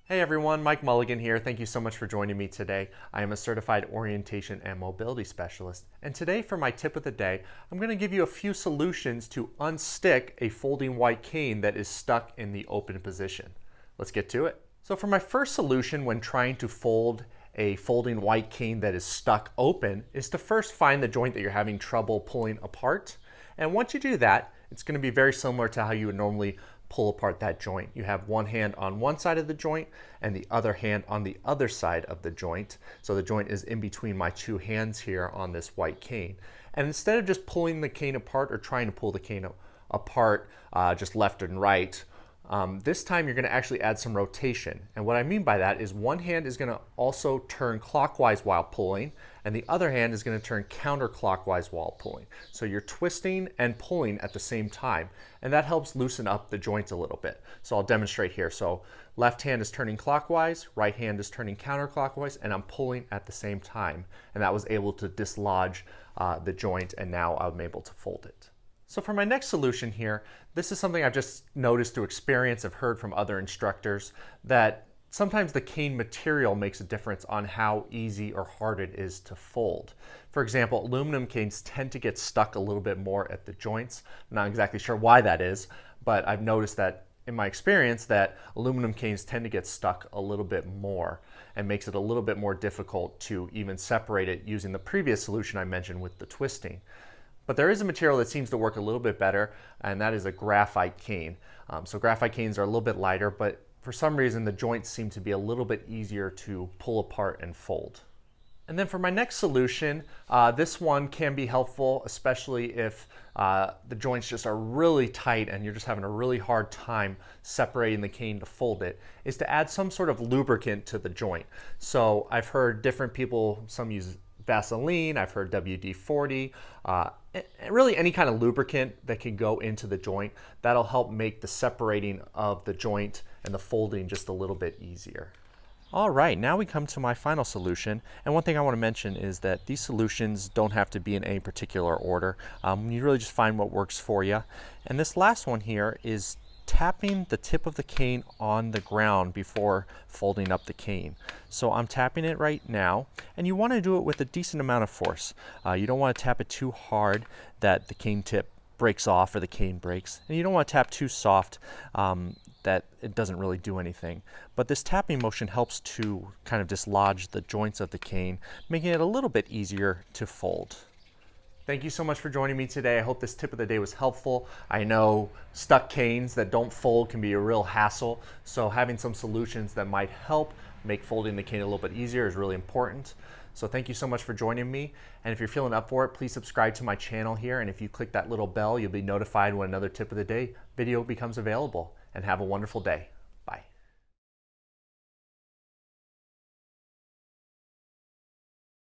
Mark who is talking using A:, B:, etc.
A: Hey everyone, Mike Mulligan here. Thank you so much for joining me today. I am a certified orientation and mobility specialist. And today for my tip of the day, I'm going to give you a few solutions to unstick a folding white cane that is stuck in the open position. Let's get to it. So for my first solution when trying to fold a folding white cane that is stuck open is to first find the joint that you're having trouble pulling apart. And once you do that, it's going to be very similar to how you would normally pull apart that joint. You have one hand on one side of the joint and the other hand on the other side of the joint. So the joint is in between my two hands here on this white cane. And instead of just pulling the cane apart or trying to pull the cane apart just left and right, this time you're going to actually add some rotation. And what I mean by that is one hand is going to also turn clockwise while pulling, and the other hand is going to turn counterclockwise while pulling. So you're twisting and pulling at the same time, and that helps loosen up the joints a little bit. So I'll demonstrate here. So left hand is turning clockwise, right hand is turning counterclockwise, and I'm pulling at the same time. And that was able to dislodge the joint, and now I'm able to fold it. So for my next solution here, this is something I've just noticed through experience. I've heard from other instructors that sometimes the cane material makes a difference on how easy or hard it is to fold. For example, aluminum canes tend to get stuck a little bit more at the joints. I'm not exactly sure why that is, but I've noticed that in my experience that aluminum canes tend to get stuck a little bit more and makes it a little bit more difficult to even separate it using the previous solution I mentioned with the twisting. But there is a material that seems to work a little bit better, and that is a graphite cane. So graphite canes are a little bit lighter, but for some reason the joints seem to be a little bit easier to pull apart and fold. And then for my next solution, this one can be helpful, especially if the joints just are really tight and you're just having a really hard time separating the cane to fold it, is to add some sort of lubricant to the joint. So I've heard different people, some use Vaseline, I've heard WD-40, really any kind of lubricant that can go into the joint. That'll help make the separating of the joint and the folding just a little bit easier. All right, now we come to my final solution. And one thing I want to mention is that these solutions don't have to be in any particular order. You really just find what works for you. And this last one here is tapping the tip of the cane on the ground before folding up the cane. So I'm tapping it right now, and you want to do it with a decent amount of force. You don't want to tap it too hard that the cane tip breaks off or the cane breaks, and you don't want to tap too soft that it doesn't really do anything. But this tapping motion helps to kind of dislodge the joints of the cane, making it a little bit easier to fold. Thank you so much for joining me today. I hope this tip of the day was helpful. I know stuck canes that don't fold can be a real hassle, so having some solutions that might help make folding the cane a little bit easier is really important. So thank you so much for joining me, and if you're feeling up for it, please subscribe to my channel here, and if you click that little bell, you'll be notified when another tip of the day video becomes available. And have a wonderful day.